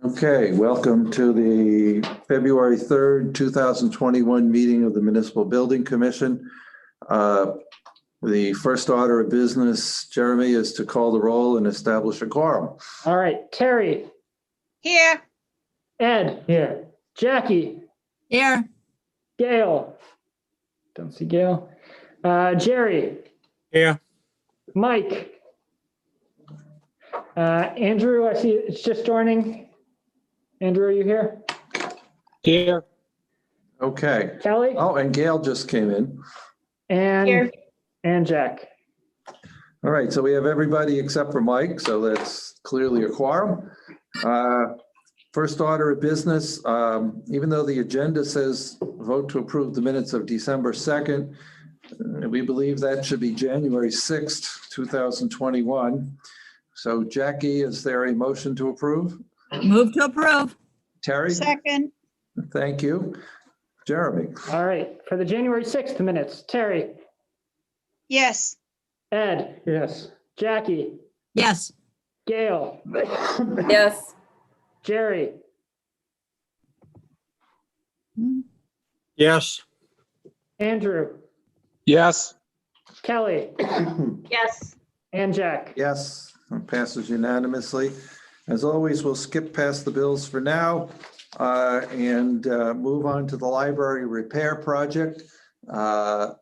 Okay, welcome to the February 3rd, 2021 meeting of the Municipal Building Commission. The first order of business, Jeremy, is to call the roll and establish a quorum. All right, Terry. Here. Ed. Here. Jackie. Here. Gail. Don't see Gail. Jerry. Here. Mike. Andrew, I see it's just joining. Andrew, are you here? Here. Okay. Kelly? Oh, and Gail just came in. And, Here. and Jack. All right, so we have everybody except for Mike, so that's clearly a quorum. First order of business, even though the agenda says vote to approve the minutes of December 2nd, we believe that should be January 6th, 2021. So Jackie, is there a motion to approve? Move to approve. Terry? Second. Thank you. Jeremy? All right, for the January 6th minutes, Terry. Yes. Ed. Yes. Jackie. Yes. Gail. Yes. Jerry. Yes. Andrew. Yes. Kelly. Yes. And Jack. Yes, it passes unanimously. As always, we'll skip past the bills for now and move on to the library repair project. I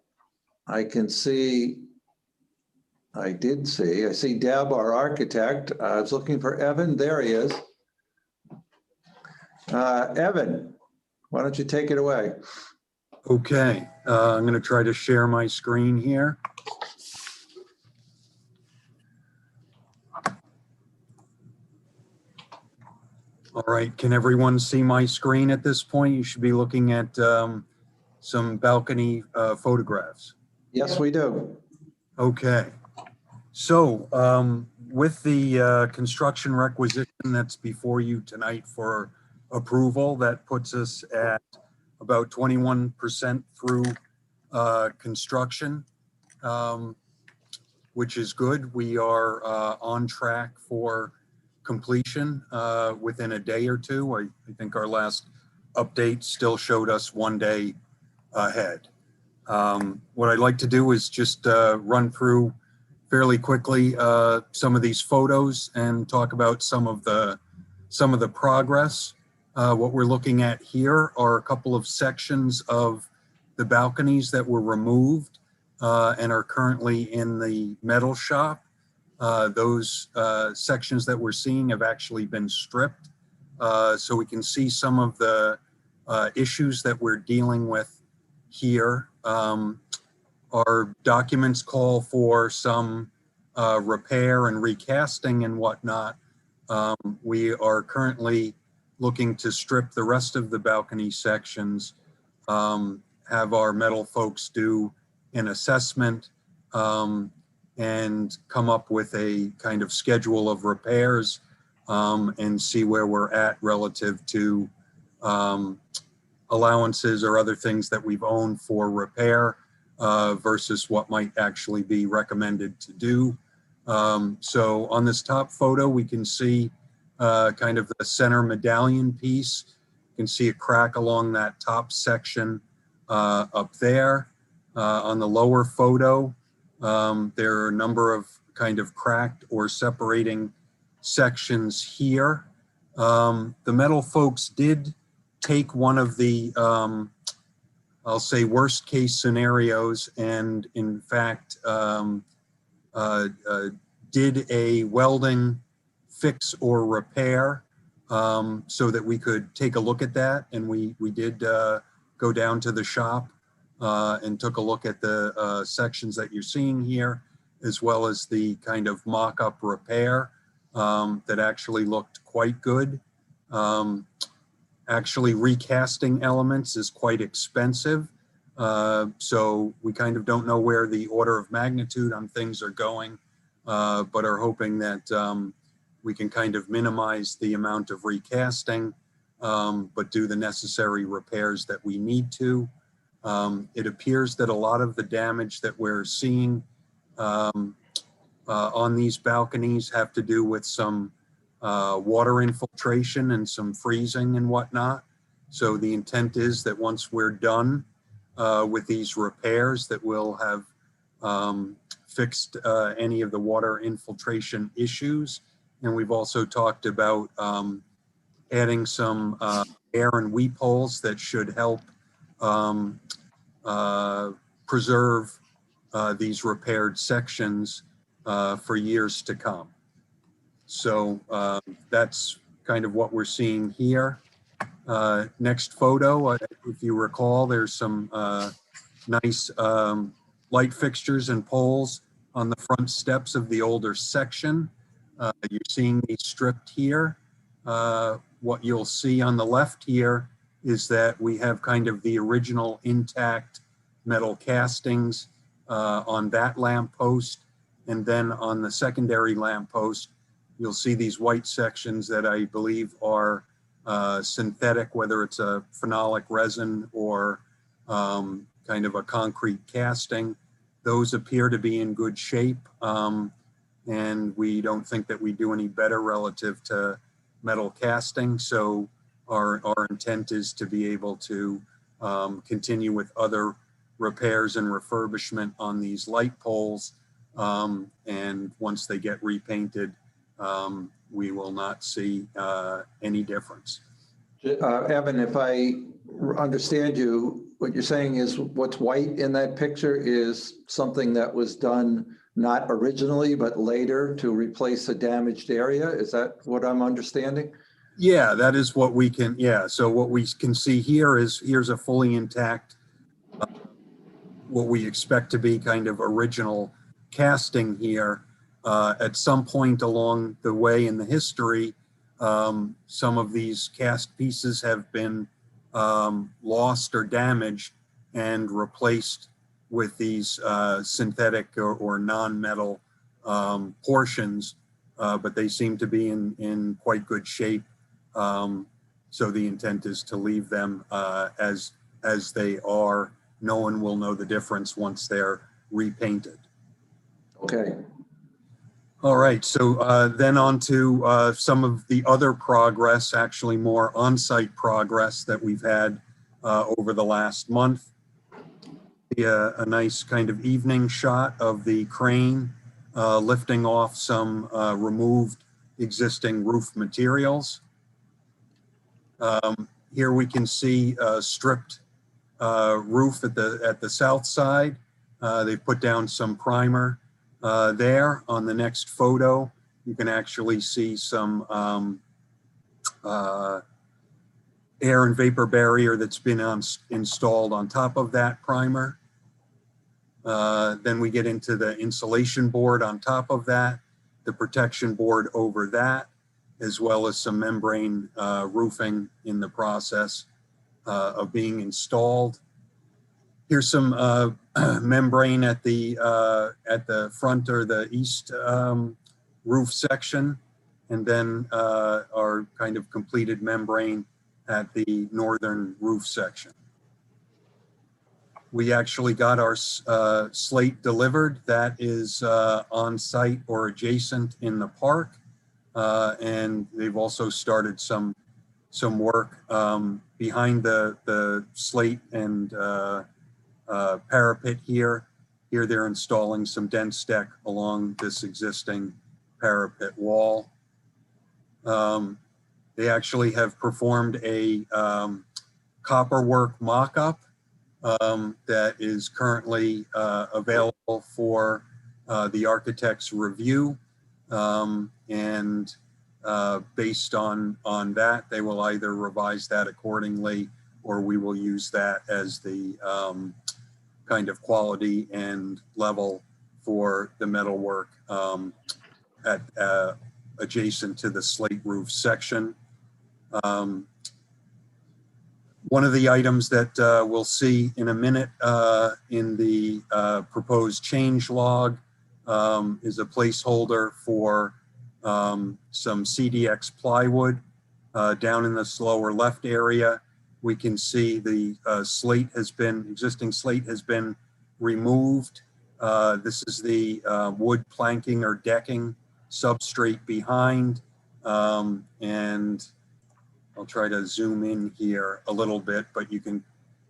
see Deb, our architect. I was looking for Evan. There he is. Evan, why don't you take it away? Okay, I'm going to try to share my screen here. All right, can everyone see my screen at this point? You should be looking at some balcony photographs. Yes, we do. Okay, so with the construction requisition that's before you tonight for approval, that puts us at about 21% through construction, which is good. We are on track for completion within a day or two. I think our last update still showed us 1 day ahead. What I'd like to do is just run through fairly quickly some of these photos and talk about some of the progress. What we're looking at here are a couple of sections of the balconies that were removed and are currently in the metal shop. Those sections that we're seeing have actually been stripped. So we can see some of the issues that we're dealing with here. Our documents call for some repair and recasting and whatnot. We are currently looking to strip the rest of the balcony sections, have our metal folks do an assessment, and come up with a kind of schedule of repairs and see where we're at relative to allowances or other things that we've owned for repair versus what might actually be recommended to do. So on this top photo, we can see kind of the center medallion piece. You can see a crack along that top section up there. On the lower photo, there are a number of kind of cracked or separating sections here. The metal folks did take one of the, I'll say, worst case scenarios and in fact did a welding fix or repair so that we could take a look at that. And we did go down to the shop and took a look at the sections that you're seeing here, as well as the kind of mock-up repair that actually looked quite good. Actually recasting elements is quite expensive. So we kind of don't know where the order of magnitude on things are going, but are hoping that we can kind of minimize the amount of recasting, but do the necessary repairs that we need to. It appears that a lot of the damage that we're seeing on these balconies have to do with some water infiltration and some freezing and whatnot. So the intent is that once we're done with these repairs, that we'll have fixed any of the water infiltration issues. And we've also talked about adding some air and weep holes that should help preserve these repaired sections for years to come. So that's kind of what we're seeing here. Next photo, if you recall, there's some nice light fixtures and poles on the front steps of the older section. You're seeing these stripped here. What you'll see on the left here is that we have kind of the original intact metal castings on that lamp post. And then on the secondary lamp post, you'll see these white sections that I believe are synthetic, whether it's a phenolic resin or kind of a concrete casting. Those appear to be in good shape. And we don't think that we do any better relative to metal casting. So our intent is to be able to continue with other repairs and refurbishment on these light poles. And once they get repainted, we will not see any difference. Evan, if I understand you, what you're saying is what's white in that picture is something that was done not originally, but later to replace a damaged area. Is that what I'm understanding? Yeah, that is what we can, yeah. So what we can see here is, here's a fully intact, what we expect to be kind of original casting here. At some point along the way in the history, some of these cast pieces have been lost or damaged and replaced with these synthetic or non-metal portions, but they seem to be in quite good shape. So the intent is to leave them as they are. No one will know the difference once they're repainted. Okay. All right, so then on to some of the other progress, actually more on-site progress that we've had over the last month. A nice kind of evening shot of the crane lifting off some removed existing roof materials. Here we can see a stripped roof at the south side. They've put down some primer there. On the next photo, you can actually see some air and vapor barrier that's been installed on top of that primer. Then we get into the insulation board on top of that, the protection board over that, as well as some membrane roofing in the process of being installed. Here's some membrane at the front or the east roof section, and then our kind of completed membrane at the northern roof section. We actually got our slate delivered. That is on site or adjacent in the park. And they've also started some work behind the slate and parapet here. Here they're installing some dense deck along this existing parapet wall. They actually have performed a copperwork mock-up that is currently available for the architect's review. And based on that, they will either revise that accordingly, or we will use that as the kind of quality and level for the metalwork adjacent to the slate roof section. One of the items that we'll see in a minute in the proposed change log is a placeholder for some CDX plywood down in this lower left area. We can see the existing slate has been removed. This is the wood planking or decking substrate behind. And I'll try to zoom in here a little bit, but you can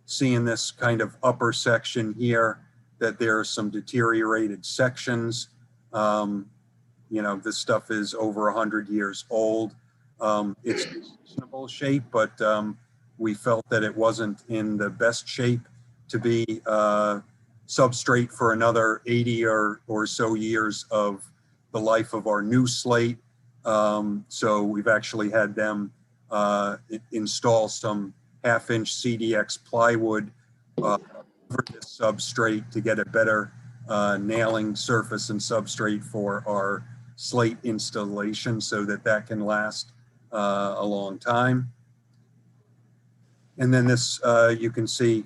see in this kind of upper section here that there are some deteriorated sections. You know, this stuff is over 100 years old. It's in reasonable shape, but we felt that it wasn't in the best shape to be substrate for another 80 or so years of the life of our new slate. So we've actually had them install some 1/2-inch CDX plywood over this substrate to get a better nailing surface and substrate for our slate installation so that that can last a long time. And then this, you can see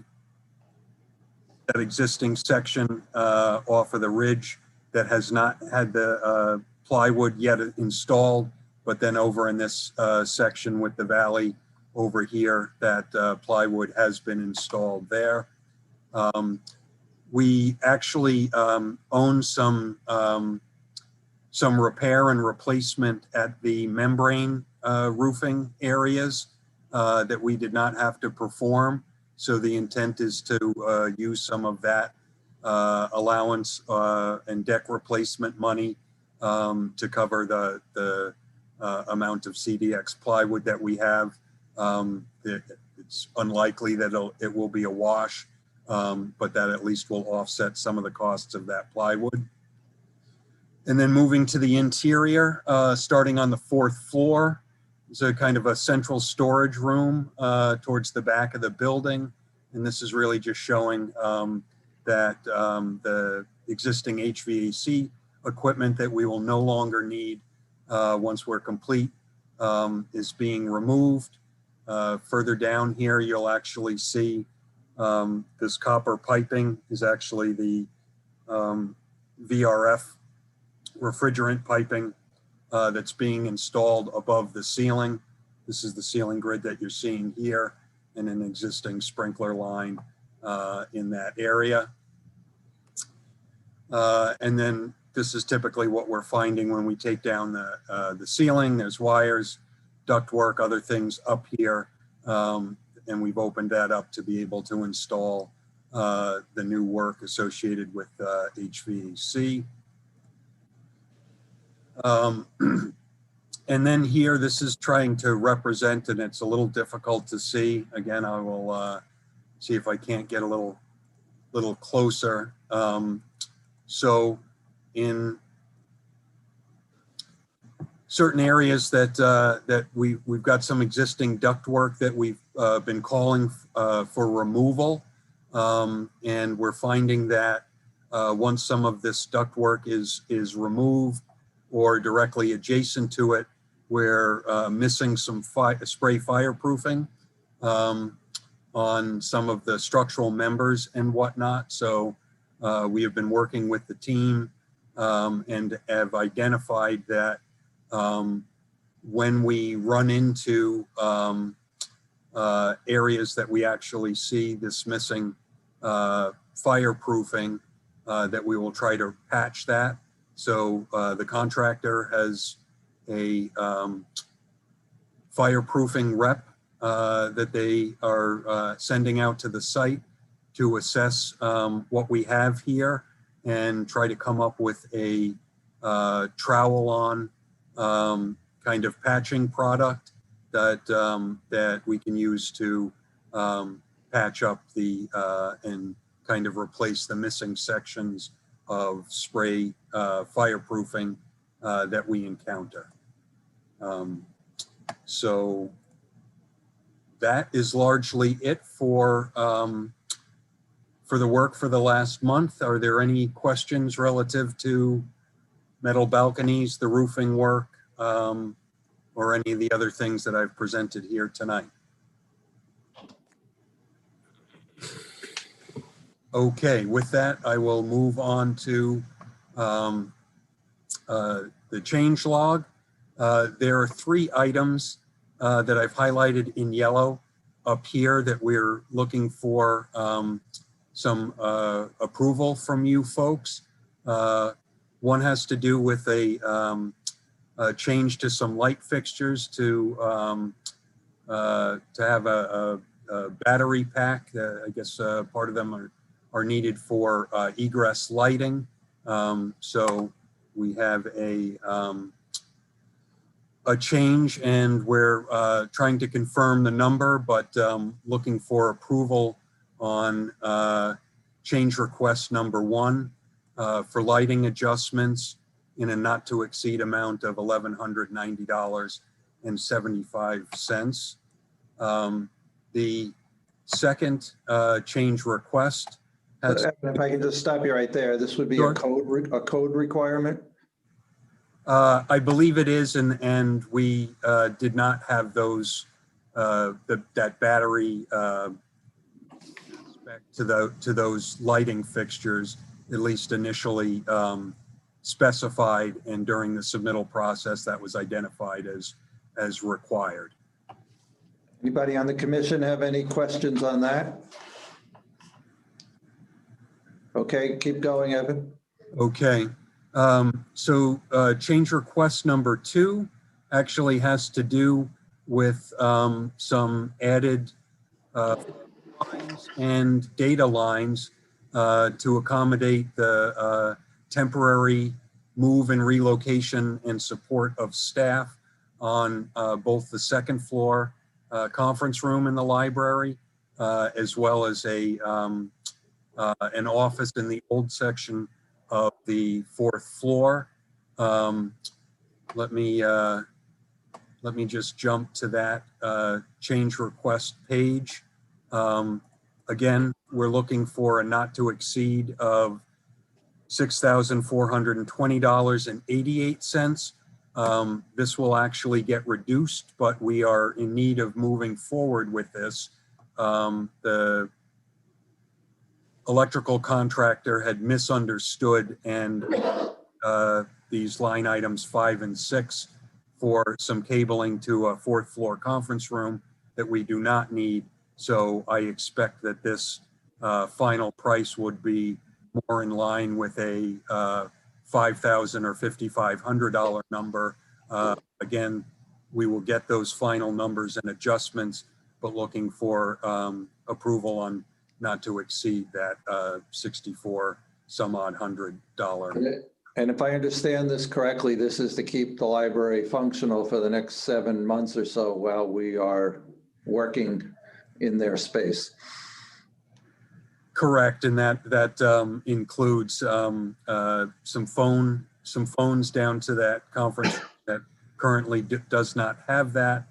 that existing section off of the ridge that has not had the plywood yet installed, but then over in this section with the valley over here, that plywood has been installed there. We actually own some repair and replacement at the membrane roofing areas that we did not have to perform. So the intent is to use some of that allowance and deck replacement money to cover the amount of CDX plywood that we have. It's unlikely that it will be a wash, but that at least will offset some of the costs of that plywood. And then moving to the interior, starting on the 4th floor, it's a kind of a central storage room towards the back of the building. And this is really just showing that the existing HVAC equipment that we will no longer need once we're complete is being removed. Further down here, you'll actually see this copper piping is actually the VRF refrigerant piping that's being installed above the ceiling. This is the ceiling grid that you're seeing here and an existing sprinkler line in that area. And then this is typically what we're finding when we take down the ceiling. There's wires, ductwork, other things up here. And we've opened that up to be able to install the new work associated with HVAC. And then here, this is trying to represent, and it's a little difficult to see. Again, I will see if I can't get a little closer. So in certain areas that we've got some existing ductwork that we've been calling for removal. And we're finding that once some of this ductwork is removed or directly adjacent to it, we're missing some spray fireproofing on some of the structural members and whatnot. So we have been working with the team and have identified that when we run into areas that we actually see this missing fireproofing, that we will try to patch that. So the contractor has a fireproofing rep that they are sending out to the site to assess what we have here and try to come up with a trowel-on kind of patching product that that we can use to patch up the and kind of replace the missing sections of spray fireproofing that we encounter. So that is largely it for the work for the last month. Are there any questions relative to metal balconies, the roofing work, or any of the other things that I've presented here tonight? Okay, with that, I will move on to the change log. There are 3 items that I've highlighted in yellow up here that we're looking for some approval from you folks. One has to do with a change to some light fixtures to have a battery pack. I guess part of them are needed for egress lighting. So we have a change, and we're trying to confirm the number, but looking for approval on change request number 1 for lighting adjustments in a not to exceed amount of $1,190.75. The second change request has. If I can just stop you right there, this would be Sure. a code requirement? I believe it is, and we did not have those, that battery spec to those lighting fixtures, at least initially specified, and during the submittal process that was identified as required. Anybody on the commission have any questions on that? Okay, keep going, Evan. Okay, so change request number 2 actually has to do with some added lines and data lines to accommodate the temporary move and relocation and support of staff on both the second floor conference room in the library, as well as an office in the old section of the 4th floor. Let me just jump to that change request page. Again, we're looking for a not to exceed of $6,420.88. This will actually get reduced, but we are in need of moving forward with this. The electrical contractor had misunderstood, and these line items 5 and 6 for some cabling to a 4th floor conference room that we do not need. So I expect that this final price would be more in line with a $5,000 or $5,500 number. Again, we will get those final numbers and adjustments, but looking for approval on not to exceed that 64 some odd $100. And if I understand this correctly, this is to keep the library functional for the next 7 months or so while we are working in their space. Correct, and that includes some phones down to that conference that currently does not have that,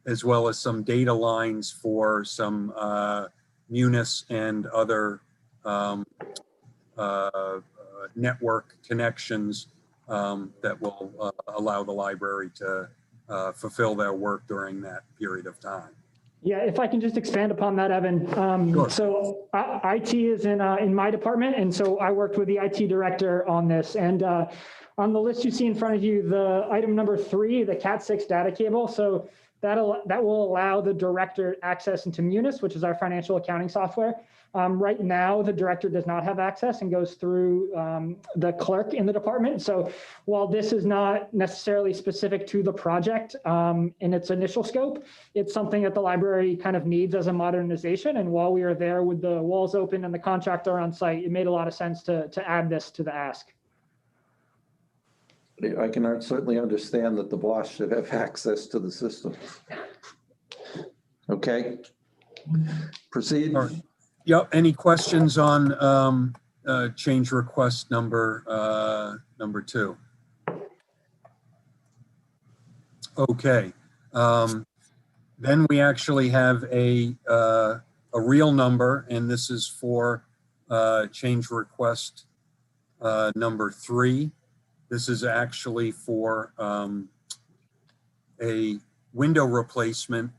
as well as some data lines for some Munis and other network connections that will allow the library to fulfill their work during that period of time. Yeah, if I can just expand upon that, Evan. Sure. So IT is in my department, and so I worked with the IT director on this. And on the list you see in front of you, the item number 3, the Cat6 data cable. So that will allow the director access into Munis, which is our financial accounting software. Right now, the director does not have access and goes through the clerk in the department. So while this is not necessarily specific to the project in its initial scope, it's something that the library kind of needs as a modernization. And while we are there with the walls open and the contractor on site, it made a lot of sense to add this to the ask. I can certainly understand that the boss should have access to the system. Okay, proceed. All right. Yep, any questions on change request number 2? Okay, then we actually have a real number, and this is for change request number 3. This is actually for a window replacement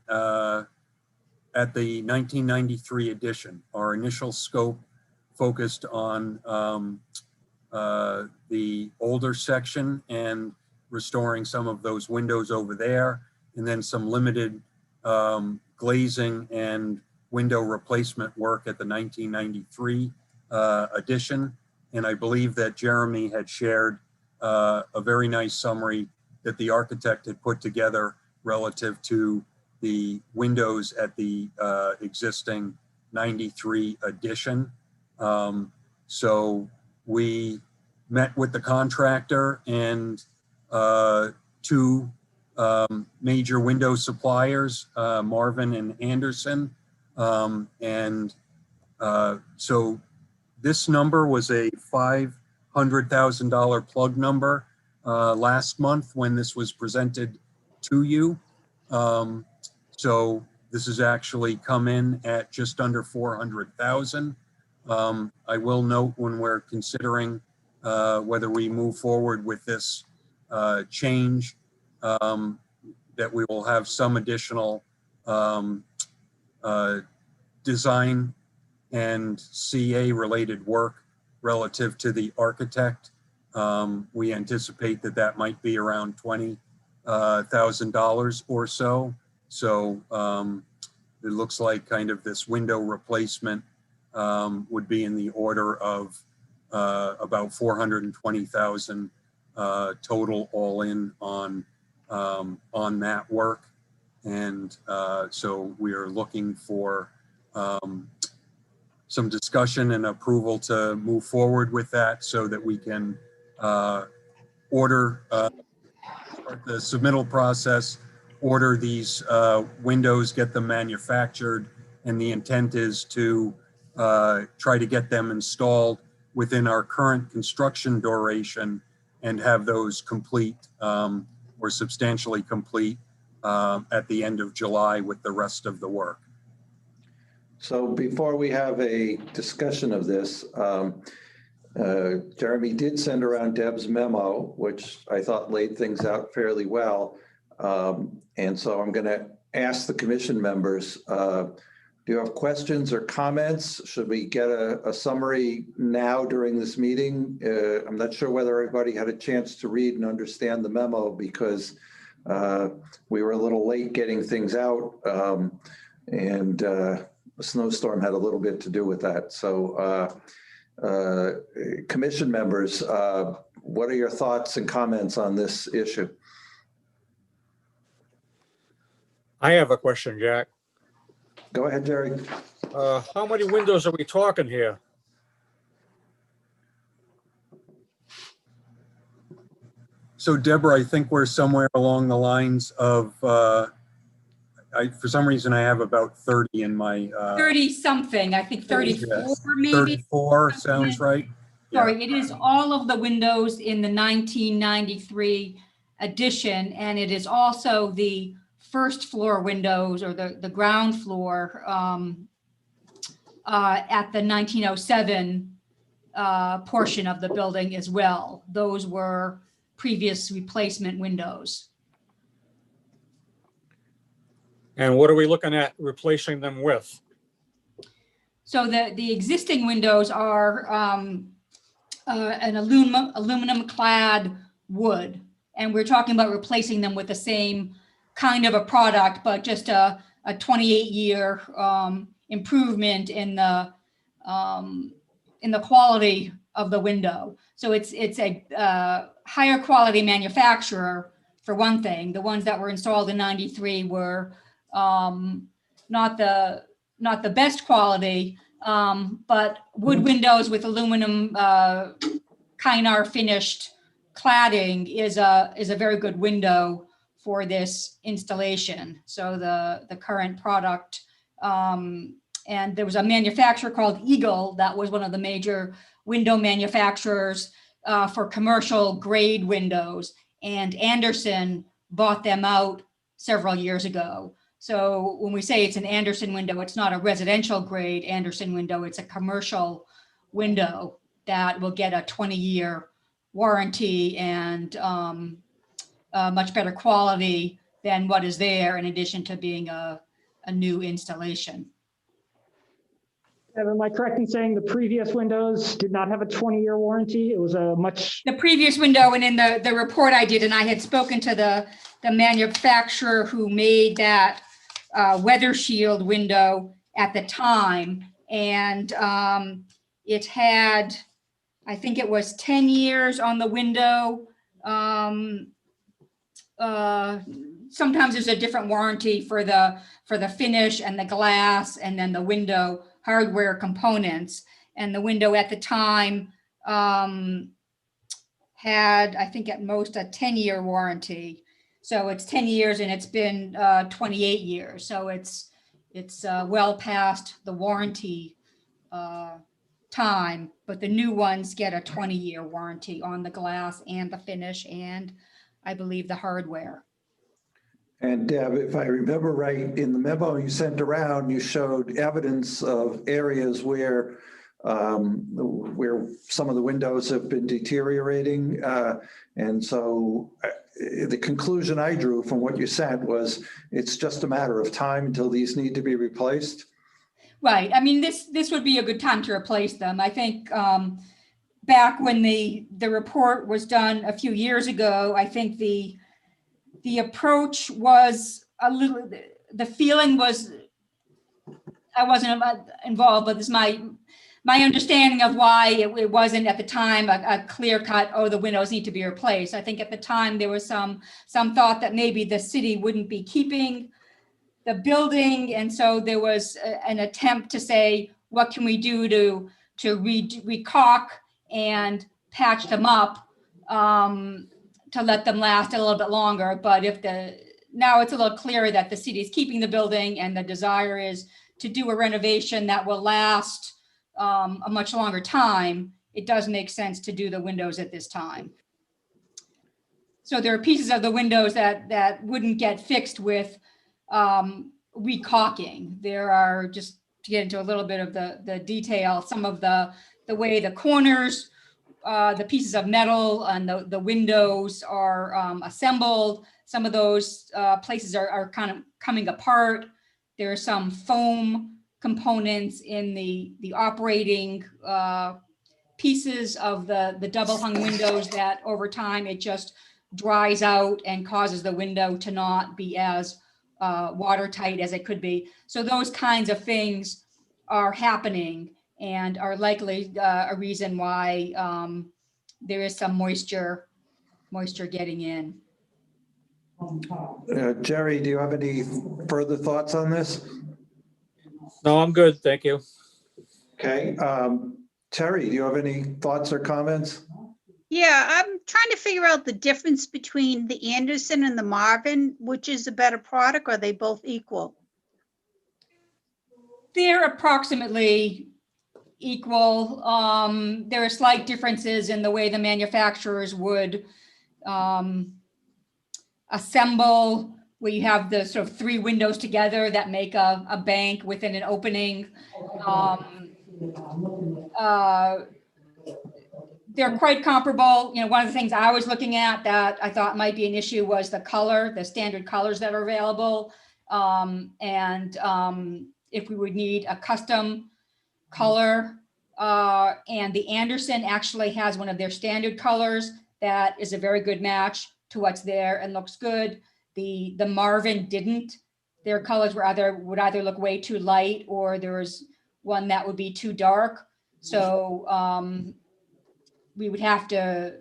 at the 1993 edition. Our initial scope focused on the older section and restoring some of those windows over there, and then some limited glazing and window replacement work at the 1993 edition. And I believe that Jeremy had shared a very nice summary that the architect had put together relative to the windows at the existing 93 addition. So we met with the contractor and two major window suppliers, Marvin and Anderson. So this number was a $500,000 plug number last month when this was presented to you. So this has actually come in at just under 400,000. I will note when we're considering whether we move forward with this change, that we will have some additional design and CA related work relative to the architect. We anticipate that that might be around $20,000 or so. So it looks like kind of this window replacement would be in the order of about 420,000 total all in on that work. And so we are looking for some discussion and approval to move forward with that so that we can start the submittal process, order these windows, get them manufactured, and the intent is to try to get them installed within our current construction duration and have those complete or substantially complete at the end of July with the rest of the work. So before we have a discussion of this, Jeremy did send around Deb's memo, which I thought laid things out fairly well. And so I'm going to ask the commission members, do you have questions or comments? Should we get a summary now during this meeting? I'm not sure whether everybody had a chance to read and understand the memo because we were a little late getting things out. And a snowstorm had a little bit to do with that. So commission members, what are your thoughts and comments on this issue? I have a question, Jack. Go ahead, Jerry. How many windows are we talking here? So Deborah, I think we're somewhere along the lines of, for some reason I have about 30 in my. 30 something, I think 34 maybe. 34 sounds right. Sorry, it is all of the windows in the 1993 edition, and it is also the first floor windows or the ground floor at the 1907 portion of the building as well. Those were previous replacement windows. And what are we looking at replacing them with? So the existing windows are an aluminum clad wood, and we're talking about replacing them with the same kind of a product, but just a 28-year improvement in the quality of the window. So it's a higher quality manufacturer for one thing. The ones that were installed in 93 were not the best quality, but wood windows with aluminum Kynar finished cladding is a very good window for this installation. So the current product, and there was a manufacturer called Eagle that was one of the major window manufacturers for commercial grade windows, and Anderson bought them out several years ago. So when we say it's an Anderson window, it's not a residential grade Anderson window, it's a commercial window that will get a 20-year warranty and much better quality than what is there, in addition to being a new installation. Am I correct in saying the previous windows did not have a 20-year warranty? It was a much... The previous window, and in the report I did, and I had spoken to the manufacturer who made that weather shield window at the time, and it had, I think it was 10 years on the window, Sometimes there's a different warranty for the finish and the glass and then the window hardware components. And the window at the time had, I think at most, a 10-year warranty. So it's 10 years and it's been 28 years. So it's well past the warranty time, but the new ones get a 20-year warranty on the glass and the finish and I believe the hardware. And Deb, if I remember right, in the memo you sent around, you showed evidence of areas where some of the windows have been deteriorating. And so the conclusion I drew from what you said was it's just a matter of time until these need to be replaced. Right. I mean, this would be a good time to replace them. I think back when the report was done a few years ago, I think the approach was a little, the feeling was, I wasn't involved, but this is my understanding of why it wasn't at the time a clear cut, oh, the windows need to be replaced. I think at the time there was some thought that maybe the city wouldn't be keeping the building. And so there was an attempt to say, what can we do to recaulk and patch them up to let them last a little bit longer. But now it's a little clearer that the city is keeping the building and the desire is to do a renovation that will last a much longer time. It does make sense to do the windows at this time. So there are pieces of the windows that wouldn't get fixed with recaulking. There are, just to get into a little bit of the detail, some of the way the corners, the pieces of metal and the windows are assembled. Some of those places are kind of coming apart. There are some foam components in the operating pieces of the double hung windows that over time it just dries out and causes the window to not be as watertight as it could be. So those kinds of things are happening and are likely a reason why there is some moisture getting in. Jerry, do you have any further thoughts on this? No, I'm good. Thank you. Okay. Terry, do you have any thoughts or comments? Yeah, I'm trying to figure out the difference between the Anderson and the Marvin. Which is a better product? Or are they both equal? They're approximately equal. There are slight differences in the way the manufacturers would assemble, where you have the sort of three windows together that make a bank within an opening. They're quite comparable. You know, one of the things I was looking at that I thought might be an issue was the color, the standard colors that are available. If we would need a custom color, and the Anderson actually has one of their standard colors that is a very good match to what's there and looks good. The Marvin didn't. Their colors would either look way too light, or there was one that would be too dark. So we would have to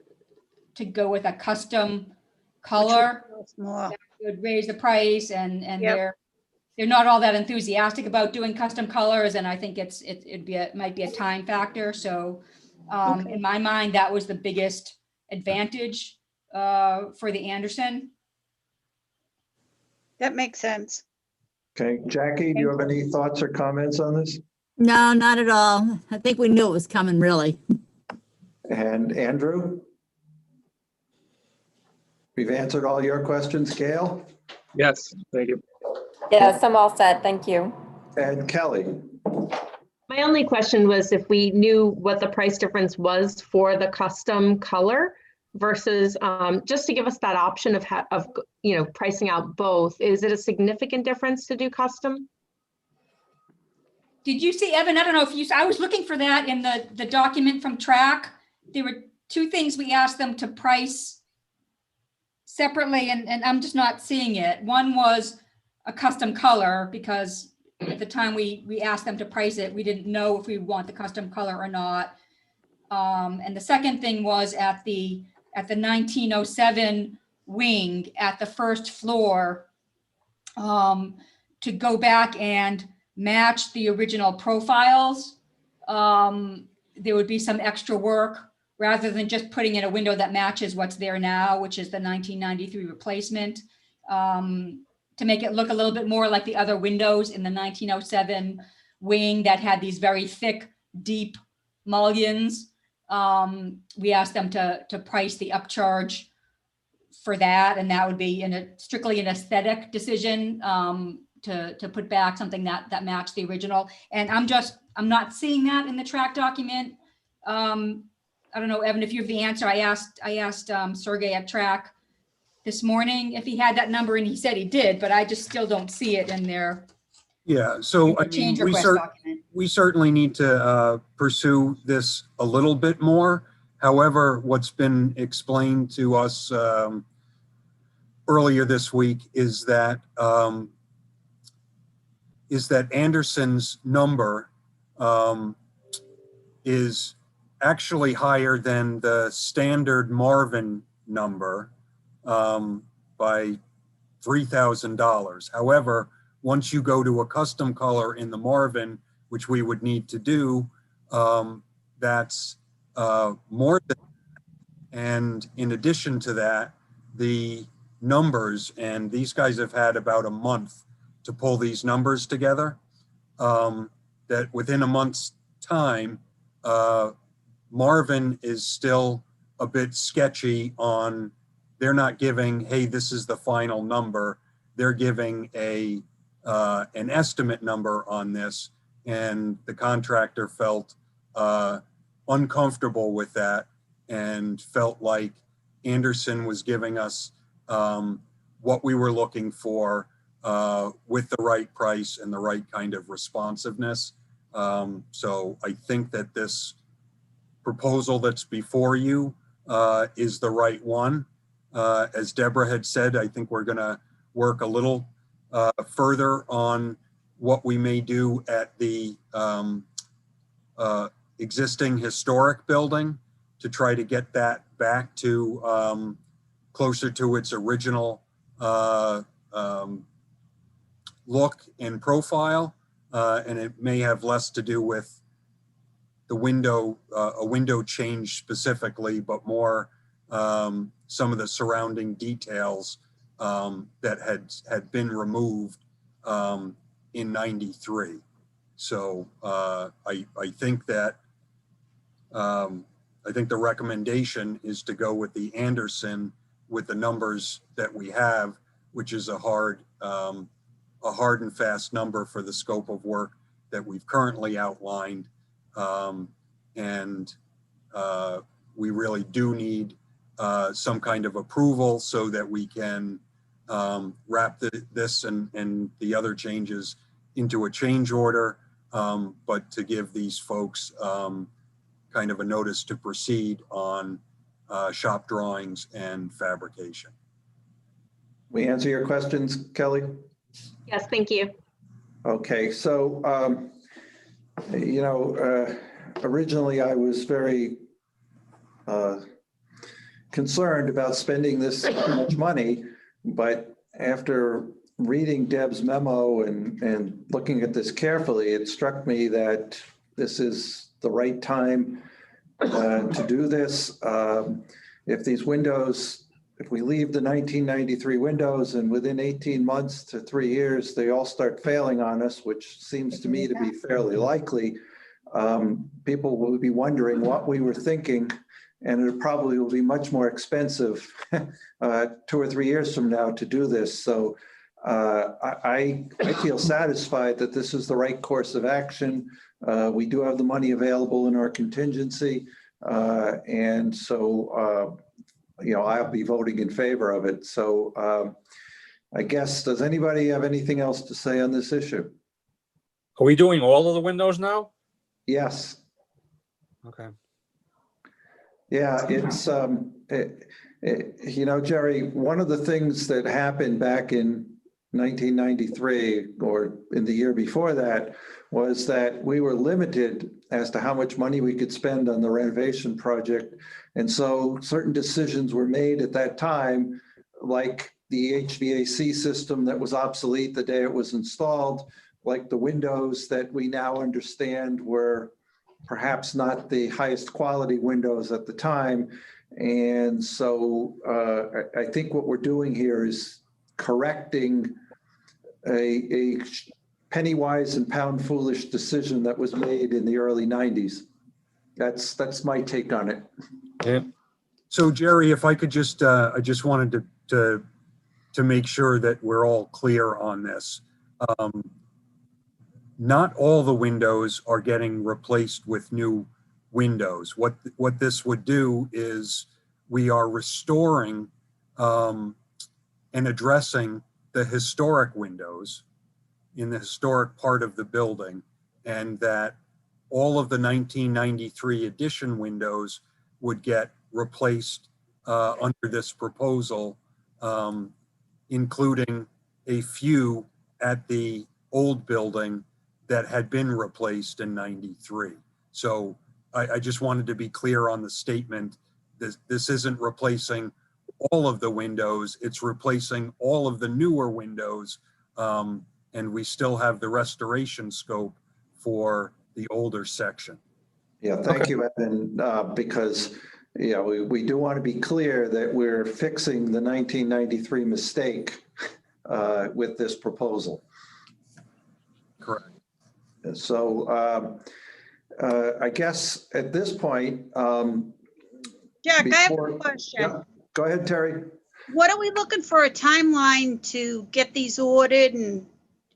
go with a custom color. More. That would raise the price, and Yep. they're not all that enthusiastic about doing custom colors, and I think it might be a time factor. So Okay. in my mind, that was the biggest advantage for the Anderson. That makes sense. Okay. Jackie, do you have any thoughts or comments on this? No, not at all. I think we knew it was coming, really. And Andrew? We've answered all your questions. Gail? Yes, thank you. Yes, I'm all set. Thank you. And Kelly? My only question was if we knew what the price difference was for the custom color versus just to give us that option of pricing out both. Is it a significant difference to do custom? Did you see, Evan? I don't know if I was looking for that in the document from TRAC. There were two things we asked them to price separately, and I'm just not seeing it. One was a custom color, because at the time we asked them to price it, we didn't know if we want the custom color or not. And the second thing was at the at the 1907 wing at the first floor, to go back and match the original profiles. There would be some extra work rather than just putting in a window that matches what's there now, which is the 1993 replacement, to make it look a little bit more like the other windows in the 1907 wing that had these very thick, deep mullions. We asked them to price the upcharge for that, and that would be strictly an aesthetic decision, to put back something that matched the original. And I'm not seeing that in the track document. I don't know, Evan, if you have the answer. I asked Sergey at track this morning if he had that number, and he said he did, but I just still don't see it in there. Yeah, so I mean, Change request document. we certainly need to pursue this a little bit more. However, what's been explained to us earlier this week is that Anderson's number is actually higher than the standard Marvin number by $3,000. However, once you go to a custom color in the Marvin, which we would need to do, that's more than, and in addition to that, the numbers, and these guys have had about a month to pull these numbers together, that within a month's time, Marvin is still a bit sketchy on, they're not giving, hey, this is the final number. They're giving an estimate number on this, and the contractor felt uncomfortable with that and felt like Anderson was giving us what we were looking for with the right price and the right kind of responsiveness. So I think that this proposal that's before you is the right one. As Deborah had said, I think we're gonna work a little further on what we may do at the existing historic building to try to get that back to closer to its original look and profile. And it may have less to do with the window, a window change specifically, but more some of the surrounding details that had been removed in '93. So I think that I think the recommendation is to go with the Anderson with the numbers that we have, which is a hard and fast number for the scope of work that we've currently outlined. And we really do need some kind of approval so that we can wrap this and the other changes into a change order, but to give these folks kind of a notice to proceed on shop drawings and fabrication. We answer your questions, Kelly? Yes, thank you. Okay, so, originally I was very concerned about spending this much money, but after reading Deb's memo and looking at this carefully, it struck me that this is the right time to do this. If these windows, if we leave the 1993 windows and within 18 months to 3 years, they all start failing on us, which seems to me to be fairly likely, people will be wondering what we were thinking, and it probably will be much more expensive 2 or 3 years from now to do this. So I feel satisfied that this is the right course of action. We do have the money available in our contingency. And so, I'll be voting in favor of it. So I guess, does anybody have anything else to say on this issue? Are we doing all of the windows now? Yes. Okay. Yeah, it's, Jerry, one of the things that happened back in 1993 or in the year before that was that we were limited as to how much money we could spend on the renovation project. And so certain decisions were made at that time, like the HVAC system that was obsolete the day it was installed, like the windows that we now understand were perhaps not the highest quality windows at the time. And so I think what we're doing here is correcting a penny wise and pound foolish decision that was made in the early 90s. That's my take on it. Yeah. So Jerry, if I could just, I just wanted to make sure that we're all clear on this. Not all the windows are getting replaced with new windows. What this would do is we are restoring and addressing the historic windows in the historic part of the building, and that all of the 1993 addition windows would get replaced under this proposal, including a few at the old building that had been replaced in 93. So I just wanted to be clear on the statement. This isn't replacing all of the windows, it's replacing all of the newer windows, and we still have the restoration scope for the older section. Yeah, thank you, Evan, because we do want to be clear that we're fixing the 1993 mistake with this proposal. Correct. So I guess at this point, Jack, I have before- a question. yeah, go ahead, Terry. What are we looking for a timeline to get these ordered and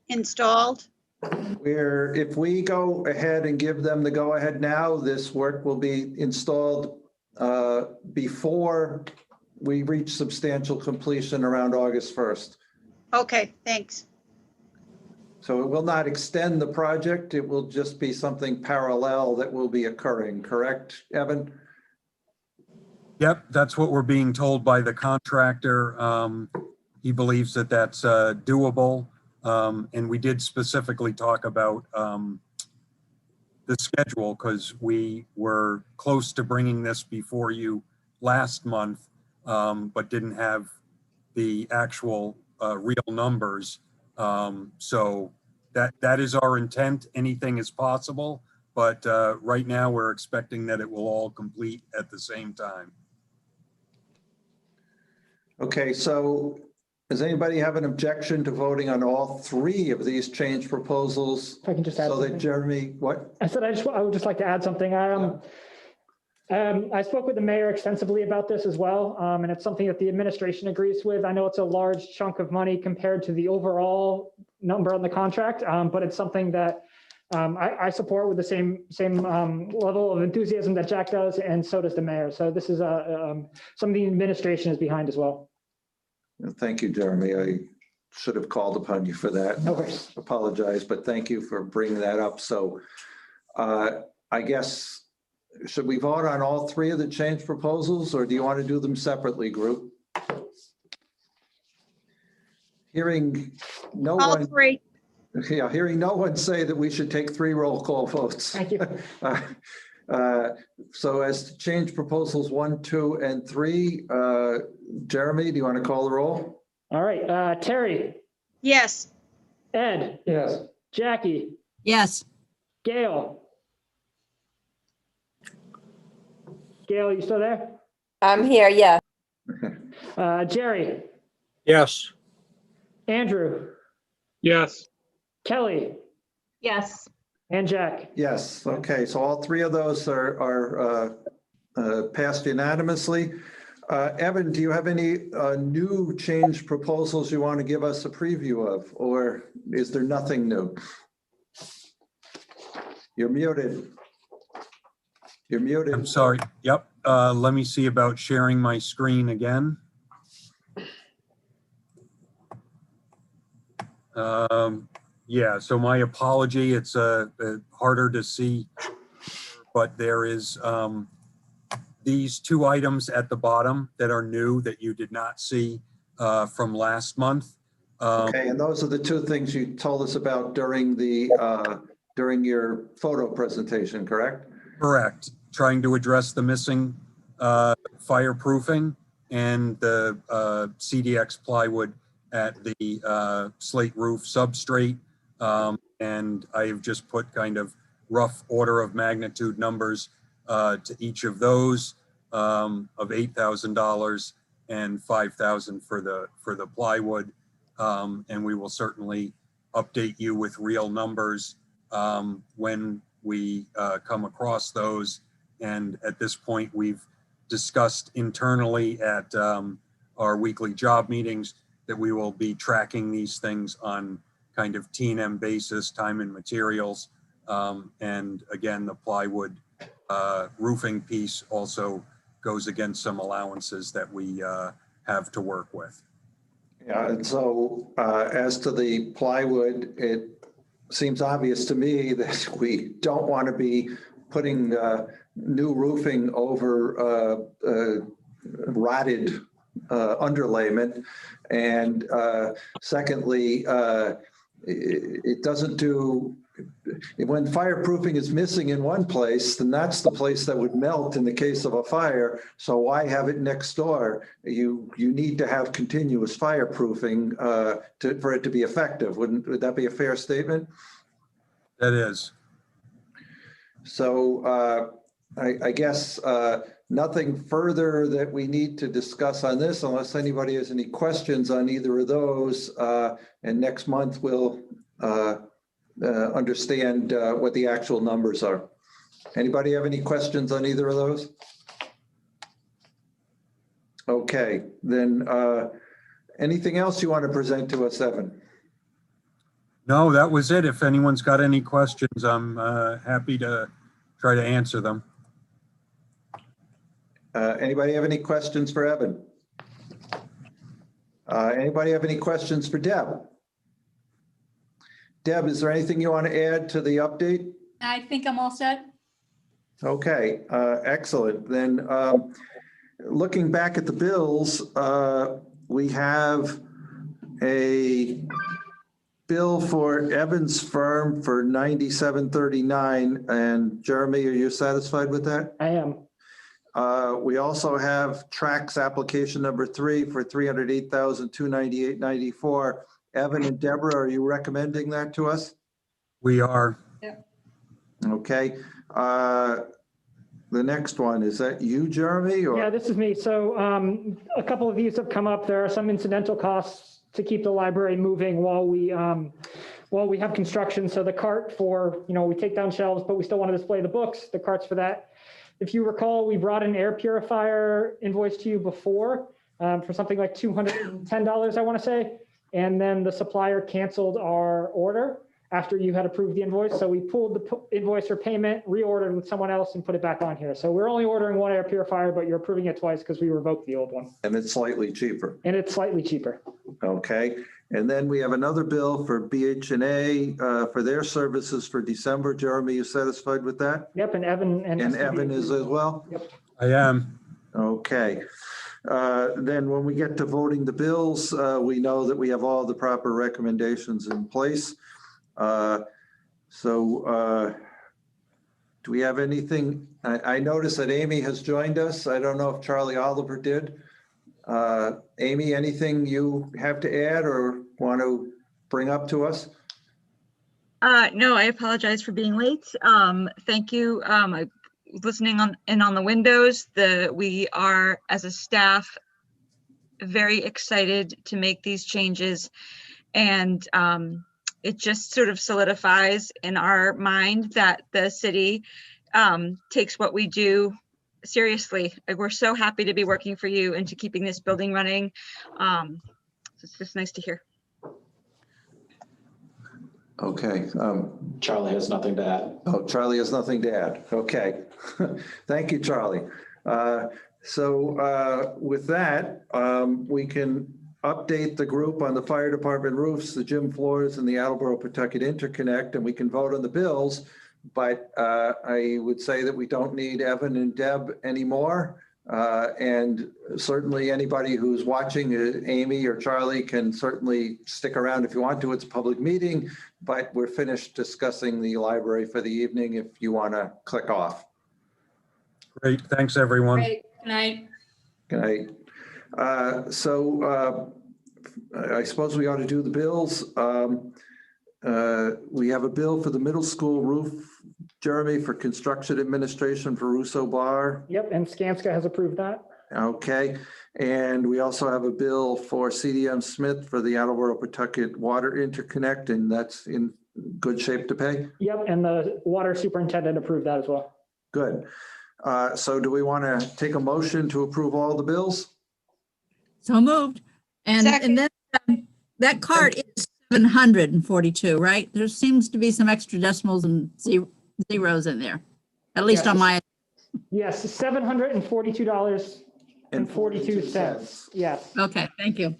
installed? If we go ahead and give them the go-ahead now, this work will be installed before we reach substantial completion around August 1st. Okay, thanks. So it will not extend the project. It will just be something parallel that will be occurring, correct, Evan? Yep, that's what we're being told by the contractor. He believes that that's doable. And we did specifically talk about the schedule because we were close to bringing this before you last month, but didn't have the actual real numbers. So that is our intent. Anything is possible, but right now we're expecting that it will all complete at the same time. Okay, so does anybody have an objection to voting on all three of these change proposals? If I can just add So that something. Jeremy, what? I said, I would just like to add something. I spoke with the mayor extensively about this as well, and it's something that the administration agrees with. I know it's a large chunk of money compared to the overall number on the contract, but it's something that I support with the same level of enthusiasm that Jack does, and so does the mayor. So this is something the administration is behind as well. Thank you, Jeremy. I should have called upon you for that. No worries. Apologize, but thank you for bringing that up. So I guess, should we vote on all three of the change proposals, or do you want to do them separately, group? Hearing no All one, three. yeah, hearing no one say that we should take 3 roll call votes. Thank you. So as to change proposals 1, 2, and 3, Jeremy, do you want to call the roll? All right, Terry, Yes. Ed. Yes. Jackie, Yes. Gail. Gail, you still there? I'm here, yes. Jerry, Yes. Andrew, Yes. Kelly, Yes. and Jack. Yes, okay, so all 3 of those are passed unanimously. Evan, do you have any new change proposals you want to give us a preview of, or is there nothing new? You're muted. You're muted. I'm sorry. Yep. Let me see about sharing my screen again. Yeah, so my apology. It's harder to see, but there is these 2 items at the bottom that are new that you did not see from last month. Okay, and those are the two things you told us about during during your photo presentation, correct? Correct. Trying to address the missing fireproofing and the CDX plywood at the slate roof substrate. And I've just put kind of rough order of magnitude numbers to each of those of $8,000 and $5,000 for the plywood. And we will certainly update you with real numbers when we come across those. And at this point, we've discussed internally at our weekly job meetings that we will be tracking these things on kind of T&M basis, time and materials. And again, the plywood roofing piece also goes against some allowances that we have to work with. Yeah, and so as to the plywood, it seems obvious to me that we don't want to be putting new roofing over rotted underlayment. And secondly, it doesn't do, when fireproofing is missing in one place, then that's the place that would melt in the case of a fire. So why have it next door? You need to have continuous fireproofing for it to be effective. Would that be a fair statement? That is. So I guess nothing further that we need to discuss on this unless anybody has any questions on either of those. And next month we'll understand what the actual numbers are. Anybody have any questions on either of those? Okay, then anything else you want to present to us, Evan? No, that was it. If anyone's got any questions, I'm happy to try to answer them. Anybody have any questions for Evan? Anybody have any questions for Deb? Deb, is there anything you want to add to the update? I think I'm all set. Okay, excellent. Then looking back at the bills, we have a bill for Evan's firm for $97.39. And Jeremy, are you satisfied with that? I am. We also have Trax application number 3 for $308,298.94. Evan and Deborah, are you recommending that to us? We are. Okay. The next one, is that you, Jeremy? Or? Yeah, this is me. So a couple of these have come up. There are some incidental costs to keep the library moving while we have construction. So the cart for, we take down shelves, but we still want to display the books, the carts for that. If you recall, we brought an air purifier invoice to you before for something like $210, I want to say. And then the supplier canceled our order after you had approved the invoice. So we pulled the invoice for payment, reordered with someone else and put it back on here. So we're only ordering one air purifier, but you're approving it twice because we revoked the old one. And it's slightly cheaper. And it's slightly cheaper. Okay. And then we have another bill for BH&A for their services for December. Jeremy, you satisfied with that? Yep, and Evan And Evan is as well? Yep. I am. Okay. Then when we get to voting the bills, we know that we have all the proper recommendations in place. So do we have anything? I noticed that Amy has joined us. I don't know if Charlie Oliver did. Amy, anything you have to add or want to bring up to us? No, I apologize for being late. Thank you. I listening on the windows. We are, as a staff, very excited to make these changes, and it just sort of solidifies in our mind that the city takes what we do seriously. We're so happy to be working for you and to keeping this building running. It's just nice to hear. Okay. Charlie has nothing to add. Oh, Charlie has nothing to add. Okay. Thank you, Charlie. So with that, we can update the group on the fire department roofs, the gym floors, and the Attleboro Pawtucket Interconnect, and we can vote on the bills. But I would say that we don't need Evan and Deb anymore. And certainly anybody who's watching, Amy or Charlie, can certainly stick around if you want to. It's a public meeting, but we're finished discussing the library for the evening if you want to click off. Great, thanks, everyone. Great. Good night. Okay. I suppose we ought to do the bills. We have a bill for the middle school roof, Jeremy, for construction administration for Russo Bar. Yep, and Skanska has approved that. Okay, and we also have a bill for CDM Smith for the Attleboro Pawtucket Water Interconnect, and that's in good shape to pay? Yep, and the water superintendent approved that as well. Good. So do we want to take a motion to approve all the bills? So moved. And then that cart is 742, right? There seems to be some extra decimals and zeros in there, at least Yes. on my. Yes, $742.42. Yes. Okay, thank you.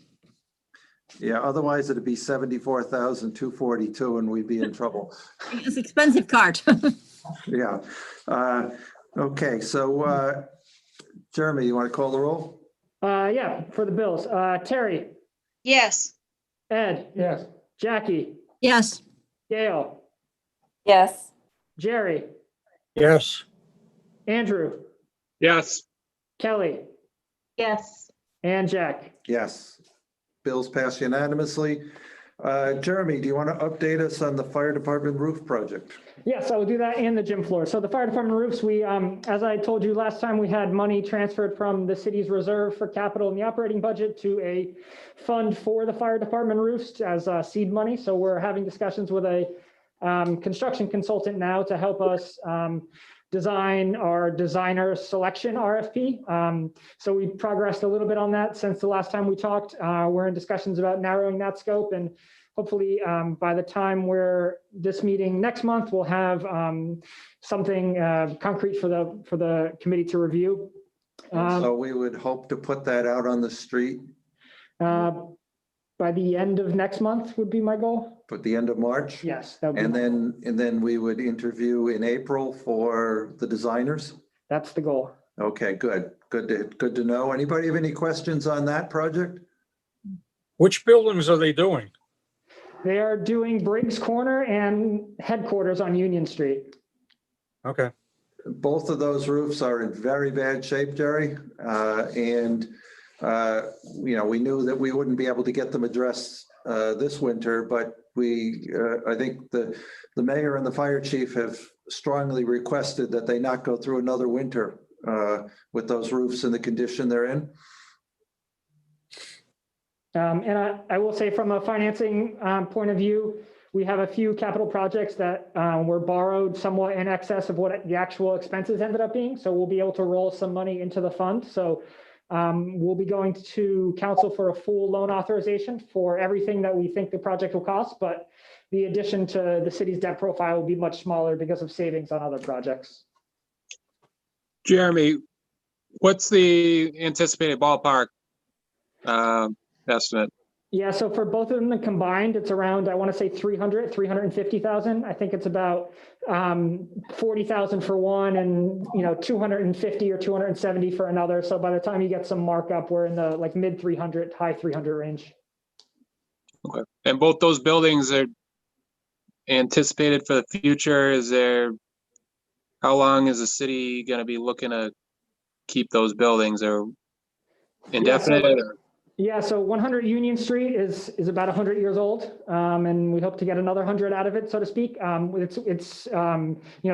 Yeah, otherwise it'd be 74,242 and we'd be in trouble. It's an expensive cart. Yeah. Okay, so Jeremy, you want to call the roll? Yeah, for the bills. Terry, Yes. Ed. Yes. Jackie, Yes, Gail, Yes. Jerry, Yes. Andrew, Yes. Kelly, Yes. and Jack. Yes. Bills pass unanimously. Jeremy, do you want to update us on the fire department roof project? Yes, I will do that and the gym floor. So the fire department roofs, we, as I told you last time, we had money transferred from the city's reserve for capital in the operating budget to a fund for the fire department roofs as seed money. So we're having discussions with a construction consultant now to help us design our designer selection RFP. So we progressed a little bit on that since the last time we talked. We're in discussions about narrowing that scope, and hopefully by the time we're this meeting next month, we'll have something concrete for the committee to review. So we would hope to put that out on the street By the end of next month would be my goal. at the end of March? Yes. That would be And my goal. then we would interview in April for the designers? That's the goal. Okay, good. Good to know. Anybody have any questions on that project? Which buildings are they doing? They are doing Briggs Corner and headquarters on Union Street. Okay. Both of those roofs are in very bad shape, Jerry. We knew that we wouldn't be able to get them addressed this winter, but I think the mayor and the fire chief have strongly requested that they not go through another winter with those roofs in the condition they're in. And I will say from a financing point of view, we have a few capital projects that were borrowed somewhat in excess of what the actual expenses ended up being. So we'll be able to roll some money into the fund. So we'll be going to council for a full loan authorization for everything that we think the project will cost. But the addition to the city's debt profile will be much smaller because of savings on other projects. Jeremy, what's the anticipated ballpark estimate? Yeah, so for both of them combined, it's around, I want to say 350,000. I think it's about 40,000 for one and, 250 or 270 for another. So by the time you get some markup, we're in the like mid 300, high 300 range. Okay. And both those buildings are anticipated for the future. How long is the city going to be looking to keep those buildings, or indefinite? Yeah, so 100 Union Street is about 100 years old, and we hope to get another 100 out of it, so to speak. It's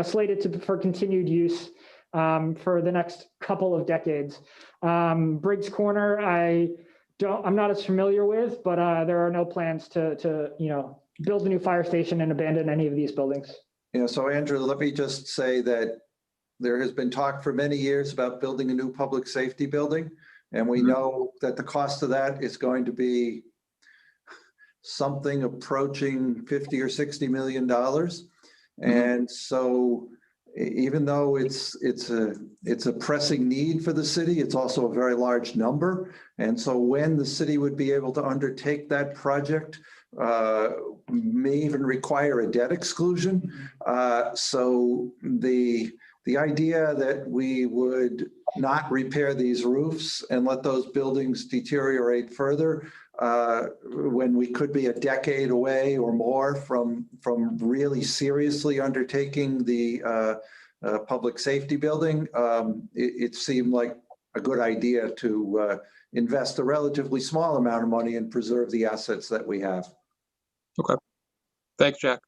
slated for continued use for the next couple of decades. Briggs Corner, I'm not as familiar with, but there are no plans to build a new fire station and abandon any of these buildings. So Andrew, let me just say that there has been talk for many years about building a new public safety building. And we know that the cost of that is going to be something approaching $50 or $60 million. And so even though it's a pressing need for the city, it's also a very large number. And so when the city would be able to undertake that project, may even require a debt exclusion. So the idea that we would not repair these roofs and let those buildings deteriorate further when we could be a decade away or more from really seriously undertaking the public safety building, it seemed like a good idea to invest a relatively small amount of money and preserve the assets that we have. Okay. Thanks, Jack.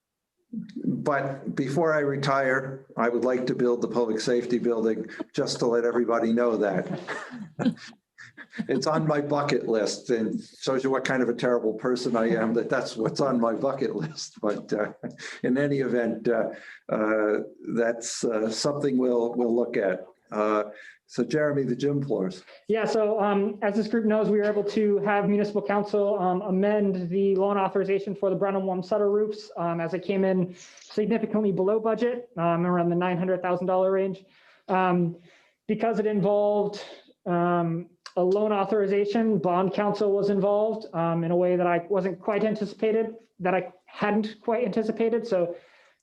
But before I retire, I would like to build the public safety building, just to let everybody know that. It's on my bucket list, and shows you what kind of a terrible person I am, that's what's on my bucket list. But in any event, that's something we'll look at. So Jeremy, the gym floors. Yeah, so as this group knows, we were able to have municipal council amend the loan authorization for the Brenham Warm Sutter roofs as it came in significantly below budget, around the $900,000 range. Because it involved a loan authorization, bond counsel was involved in a way that I wasn't quite anticipated, that I hadn't quite anticipated. So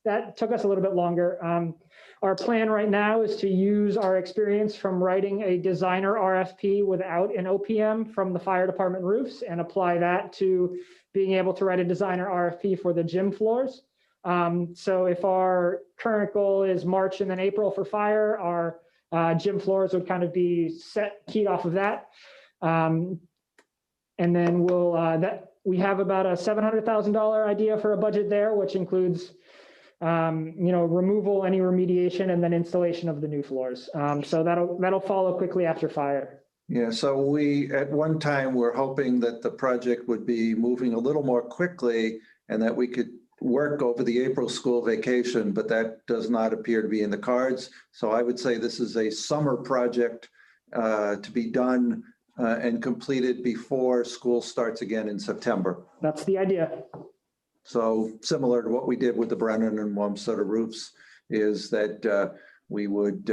that took us a little bit longer. Our plan right now is to use our experience from writing a designer RFP without an OPM from the fire department roofs and apply that to being able to write a designer RFP for the gym floors. So if our current goal is March and then April for fire, our gym floors would kind of be keyed off of that. And then we have about a $700,000 idea for a budget there, which includes removal, any remediation, and then installation of the new floors. So that'll follow quickly after fire. Yeah, so we, at one time, were hoping that the project would be moving a little more quickly and that we could work over the April school vacation, but that does not appear to be in the cards. So I would say this is a summer project to be done and completed before school starts again in September. That's the idea. So similar to what we did with the Brennan and Warm Sutter roofs, is that we would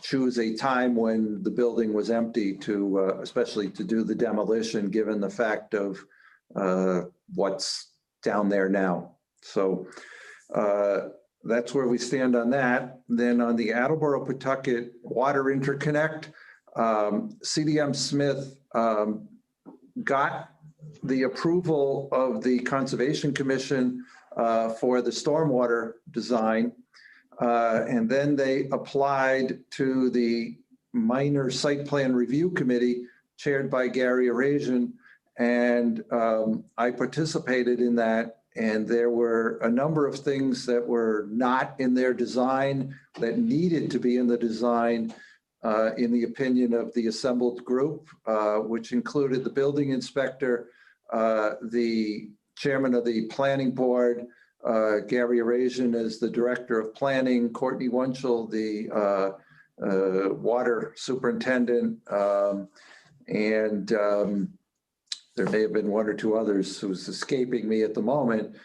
choose a time when the building was empty to, especially to do the demolition, given the fact of what's down there now. So that's where we stand on that. Then on the Attleboro Pawtucket Water Interconnect, CDM Smith got the approval of the Conservation Commission for the stormwater design. And then they applied to the Minor Site Plan Review Committee chaired by Gary Arasian. And I participated in that. And there were a number of things that were not in their design that needed to be in the design, in the opinion of the assembled group, which included the building inspector, the chairman of the planning board, Gary Arasian as the director of planning, Courtney Wunschel, the water superintendent, and there may have been one or two others who's escaping me at the moment,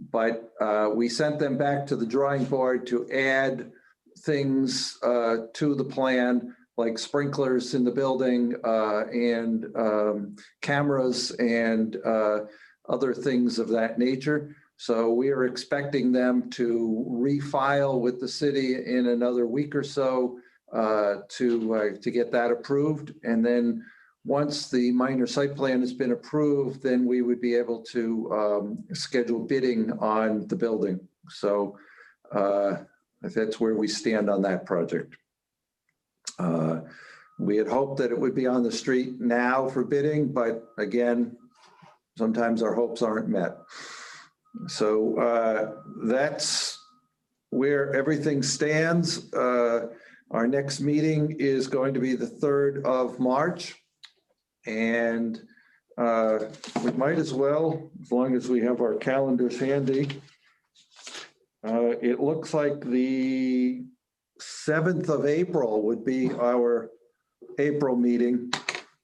but we sent them back to the drawing board to add things to the plan, like sprinklers in the building and cameras and other things of that nature. So we are expecting them to refile with the city in another week or so to get that approved. And then once the minor site plan has been approved, then we would be able to schedule bidding on the building. So that's where we stand on that project. We had hoped that it would be on the street now for bidding, but again, sometimes our hopes aren't met. So that's where everything stands. Our next meeting is going to be the 3rd of March. And we might as well, as long as we have our calendars handy, it looks like the 7th of April would be our April meeting.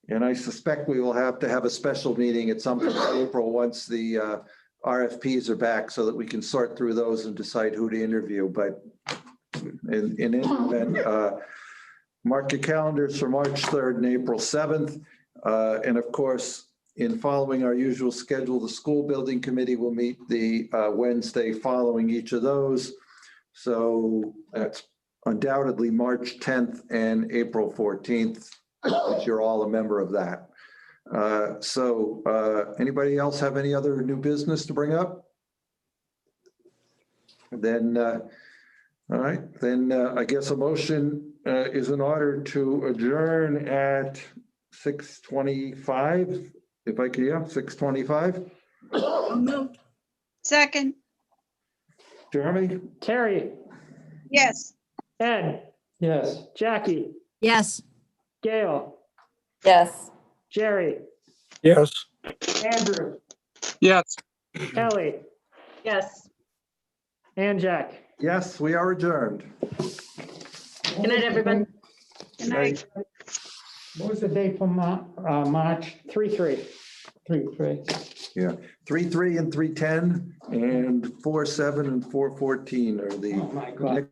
And I suspect we will have to have a special meeting at some point in April once the RFPs are back so that we can sort through those and decide who to interview. But in any event, mark your calendars for March 3rd and April 7th. And of course, in following our usual schedule, the school building committee will meet the Wednesday following each of those. So that's undoubtedly March 10th and April 14th, which you're all a member of that. Anybody else have any other new business to bring up? Then, all right, then I guess a motion is in order to adjourn at 6:25. If I could, yeah, 6:25. So moved. Second, Jeremy? Terry, yes. Ed, Yes. Jackie, Yes. Gail, Yes. Jerry, Yes. Andrew, Yes. Kelly, Yes. and Jack. Yes, we are adjourned. Good night, everyone. Good night. What was the date for March? 3/3. 3. Yeah, 3/3 and 3/10 and 4/7 and 4/14 are the Oh, my God.